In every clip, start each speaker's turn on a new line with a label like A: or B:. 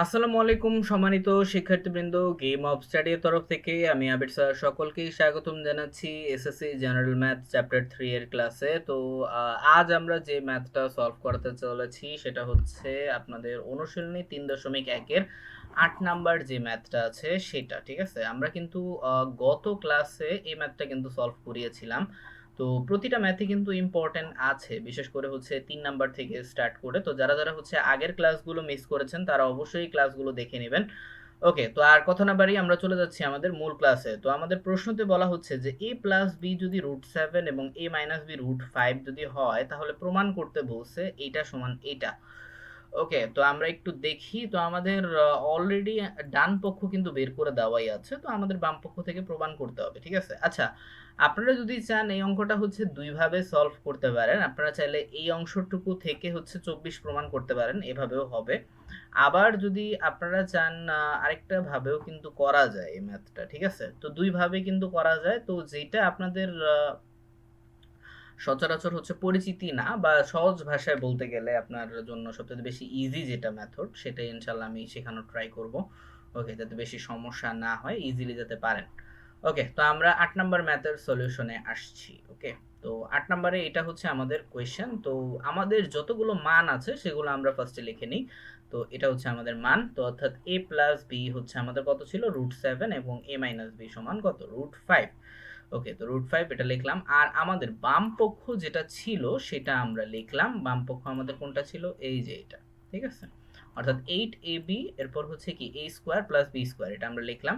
A: আসসালামু আলাইকুম সম্মানিত শিক্ষার্থীবৃন্দ, গেম অফ স্টাডি এর তরফ থেকে আমি আবির স্যার সকলকেই স্বাগতম জানাচ্ছি এসএসসি জেনারেল ম্যাথ চ্যাপ্টার 3 এর ক্লাসে। তো আজ আমরা যে ম্যাথটা সলভ করতে চলেছি সেটা হচ্ছে আপনাদের অনুশীলনী 3.1 এর 8 নাম্বার যে ম্যাথটা আছে সেটা। ঠিক আছে, আমরা কিন্তু গত ক্লাসে এই ম্যাথটা কিন্তু সলভ করিয়েছিলাম। তো প্রতিটা ম্যাথে কিন্তু ইম্পর্টেন্ট আছে, বিশেষ করে হচ্ছে 3 নাম্বার থেকে স্টার্ট করে। তো যারা যারা হচ্ছে আগের ক্লাসগুলো মিস করেছেন তারা অবশ্যই ক্লাসগুলো দেখে নেবেন। ওকে, তো আর কথা না বাড়িয়ে আমরা চলে যাচ্ছি আমাদের মূল ক্লাসে। তো আমাদের প্রশ্নতে বলা হচ্ছে যে a প্লাস বি যদি √7 এবং a মাইনাস বি √5 যদি হয় তাহলে প্রমাণ করতে বলছে এইটা সমান এইটা। ওকে, তো আমরা একটু দেখি। তো আমাদের অলরেডি ডান পক্ষ কিন্তু বের করে দেওয়াই আছে, তো আমাদের বাম পক্ষ থেকে প্রমাণ করতে হবে। ঠিক আছে, আচ্ছা, আপনারা যদি চান এই অঙ্কটা হচ্ছে দুই ভাবে সলভ করতে পারেন। আপনারা চাইলে এই অংশটুকু থেকে হচ্ছে 24 প্রমাণ করতে পারেন, এভাবেও হবে। আবার যদি আপনারা চান আরেকটা ভাবেও কিন্তু করা যায় এই ম্যাথটা। ঠিক আছে, তো দুই ভাবে কিন্তু করা যায়। তো যেটা আপনাদের সচরাচর হচ্ছে পরিচিতি না বা সহজ ভাষায় বলতে গেলে আপনার জন্য সবচেয়ে বেশি ইজি যেটা মেথড সেটাই ইনশাল্লাহ আমি শেখানোর ট্রাই করব। ওকে, যাতে বেশি সমস্যা না হয়, ইজিলি যেতে পারেন। ওকে, তো আমরা 8 নাম্বার ম্যাথের সলিউশনে আসছি। ওকে, তো 8 নাম্বারে এটা হচ্ছে আমাদের কোয়েশ্চেন। তো আমাদের যতগুলো মান আছে সেগুলো আমরা ফার্স্টে লিখে নিই। তো এটা হচ্ছে আমাদের মান, তো অর্থাৎ a প্লাস বি হচ্ছে আমাদের কত ছিল, √7, এবং a মাইনাস বি সমান কত, √5। ওকে, তো √5 এটা লিখলাম। আর আমাদের বাম পক্ষ যেটা ছিল সেটা আমরা লিখলাম। বাম পক্ষ আমাদের কোনটা ছিল, এই যে এটা। ঠিক আছে, অর্থাৎ 8ab এরপর হচ্ছে কি a square plus b square, এটা আমরা লিখলাম।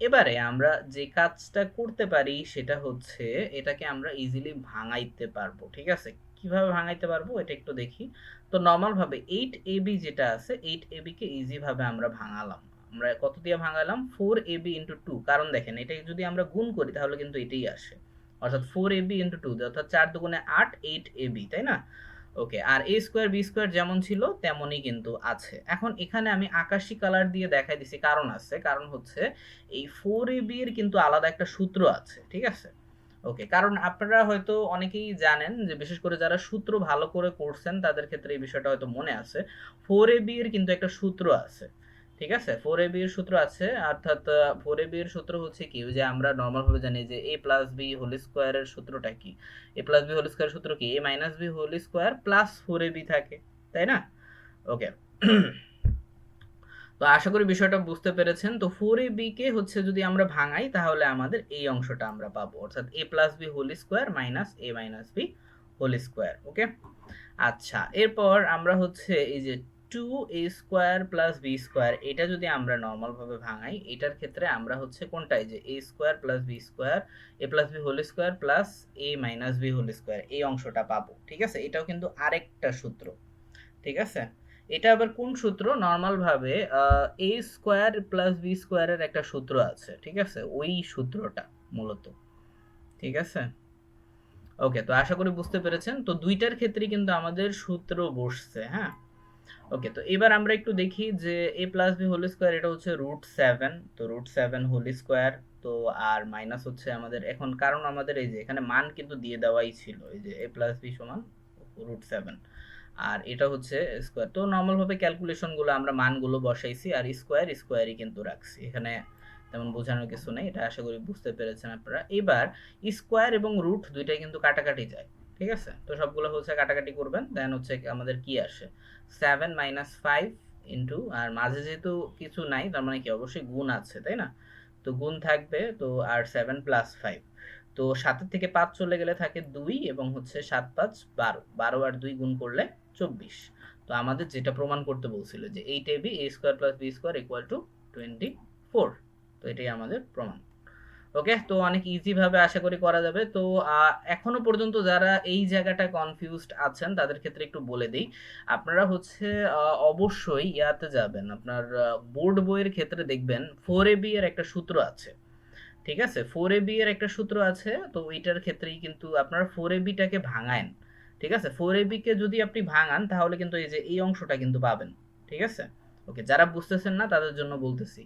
A: এবারে আমরা যে কাজটা করতে পারি সেটা হচ্ছে এটাকে আমরা ইজিলি ভাঙাইতে পারবো। ঠিক আছে, কিভাবে ভাঙাইতে পারবো এটা একটু দেখি। তো নর্মাল ভাবে 8ab যেটা আছে, 8ab কে ইজি ভাবে আমরা ভাঙালাম। আমরা কত দিয়ে ভাঙালাম, 4ab ইন্টু 2। কারণ দেখেন, এটা যদি আমরা গুণ করি তাহলে কিন্তু এটাই আসে, অর্থাৎ 4ab ইন্টু 2, অর্থাৎ 4 দুগুণে 8, 8ab, তাই না? ওকে, আর a স্কোয়ার বি স্কোয়ার যেমন ছিল তেমনই কিন্তু আছে। এখন এখানে আমি আকাশি কালার দিয়ে দেখাই দিছি, কারণ আছে, কারণ হচ্ছে এই 4ab এর কিন্তু আলাদা একটা সূত্র আছে। ঠিক আছে, ওকে, কারণ আপনারা হয়তো অনেকেই জানেন যে বিশেষ করে যারা সূত্র ভালো করে করছেন তাদের ক্ষেত্রে এই বিষয়টা হয়তো মনে আছে। 4ab এর কিন্তু একটা সূত্র আছে। ঠিক আছে, 4ab এর সূত্র আছে, অর্থাৎ 4ab এর সূত্র হচ্ছে কি, যে আমরা নর্মাল ভাবে জানি যে a plus B whole square এর সূত্রটা কি, a plus B whole square সূত্র কি, a minus B whole square plus 4ab থাকে, তাই না? ওকে, তো আশা করি বিষয়টা বুঝতে পেরেছেন। তো 4ab কে হচ্ছে যদি আমরা ভাঙাই তাহলে আমাদের এই অংশটা আমরা পাবো, অর্থাৎ a plus B whole square minus a minus B whole square. Okay, আচ্ছা, এরপর আমরা হচ্ছে এই যে 2a square plus B square, এটা যদি আমরা নর্মাল ভাবে ভাঙাই, এটার ক্ষেত্রে আমরা হচ্ছে কোনটাই, যে a square plus B square, a plus B whole square plus a minus B whole square, এই অংশটা পাবো। ঠিক আছে, এটাও কিন্তু আরেকটা সূত্র। ঠিক আছে, এটা আবার কোন সূত্র, নর্মাল ভাবে a স্কোয়ার প্লাস বি স্কোয়ারের একটা সূত্র আছে। ঠিক আছে, ওই সূত্রটা মূলত। ঠিক আছে, ওকে, তো আশা করি বুঝতে পেরেছেন। তো দুইটার ক্ষেত্রে কিন্তু আমাদের সূত্র বসছে। হ্যাঁ, ওকে, তো এবার আমরা একটু দেখি যে a plus B whole square এটা হচ্ছে √7, তো √7 হোল স্কোয়ার। তো আর মাইনাস হচ্ছে আমাদের এখন, কারণ আমাদের এই যে এখানে মান কিন্তু দিয়ে দেওয়াই ছিল, এই যে a প্লাস বি সমান √7, আর এটা হচ্ছে স্কোয়ার। তো নর্মাল ভাবে ক্যালকুলেশন গুলো আমরা মানগুলো বসাইছি, আর স্কোয়ার স্কোয়ারই কিন্তু রাখছি, এখানে তেমন বোঝানোর কিছু নেই। এটা আশা করি বুঝতে পেরেছেন আপনারা। এবার স্কোয়ার এবং রুট দুইটাই কিন্তু কাটাকাটি যায়। ঠিক আছে, তো সবগুলো হচ্ছে কাটাকাটি করবেন, দেন হচ্ছে আমাদের কি আসে, 7 মাইনাস 5 ইন্টু, আর মাঝে যেহেতু কিছু নাই তার মানে কি অবশ্যই গুণ আছে, তাই না? তো গুণ থাকবে, তো আর 7 প্লাস 5, তো 7 থেকে 5 চলে গেলে থাকে 2, এবং হচ্ছে 7 5 12, 12 আর 2 গুণ করলে 24। তো আমাদের যেটা প্রমাণ করতে বলছিল যে 8ab a square plus B square equal to 24, তো এটাই আমাদের প্রমাণ। ওকে, তো অনেক ইজি ভাবে আশা করি করা যাবে। তো এখনো পর্যন্ত যারা এই জায়গাটা কনফিউজড আছেন তাদের ক্ষেত্রে একটু বলে দিই, আপনারা হচ্ছে অবশ্যই ইয়াতে যাবেন, আপনার বোর্ড বইয়ের ক্ষেত্রে দেখবেন 4ab এর একটা সূত্র আছে। ঠিক আছে, 4ab এর একটা সূত্র আছে, তো ওইটার ক্ষেত্রেই কিন্তু আপনারা 4ab টাকে ভাঙায়েন। ঠিক আছে, 4ab কে যদি আপনি ভাঙান তাহলে কিন্তু এই যে এই অংশটা কিন্তু পাবেন। ঠিক আছে, ওকে, যারা বুঝতেছেন না তাদের জন্য বলতেছি।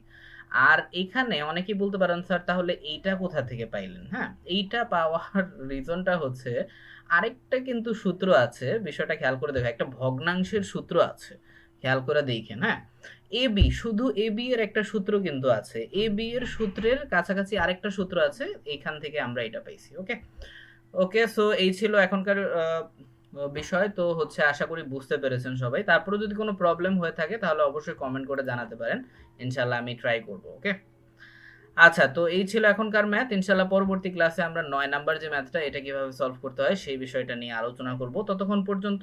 A: আর এখানে অনেকেই বলতে পারেন, স্যার তাহলে এইটা কোথা থেকে পাইলেন? হ্যাঁ, এইটা পাওয়ার রিজনটা হচ্ছে আরেকটা কিন্তু সূত্র আছে, বিষয়টা খেয়াল করে দেখো, একটা ভগ্নাংশের সূত্র আছে। খেয়াল করে দেখেন। হ্যাঁ, এ বি, শুধু এ বি এর একটা সূত্র কিন্তু আছে, এ বি এর সূত্রের কাছাকাছি আরেকটা সূত্র আছে, এইখান থেকে আমরা এটা পাইছি। ওকে ওকে, সো এই ছিল এখনকার বিষয়। তো হচ্ছে আশা করি বুঝতে পেরেছেন সবাই। তারপরে যদি কোনো প্রবলেম হয়ে থাকে তাহলে অবশ্যই কমেন্ট করে জানাতে পারেন, ইনশাল্লাহ আমি ট্রাই করব। ওকে, আচ্ছা, তো এই ছিল এখনকার ম্যাথ। ইনশাল্লাহ পরবর্তী ক্লাসে আমরা 9 নাম্বার যে ম্যাথটা, এটা কিভাবে সলভ করতে হয় সেই বিষয়টা নিয়ে আলোচনা করব। ততক্ষণ পর্যন্ত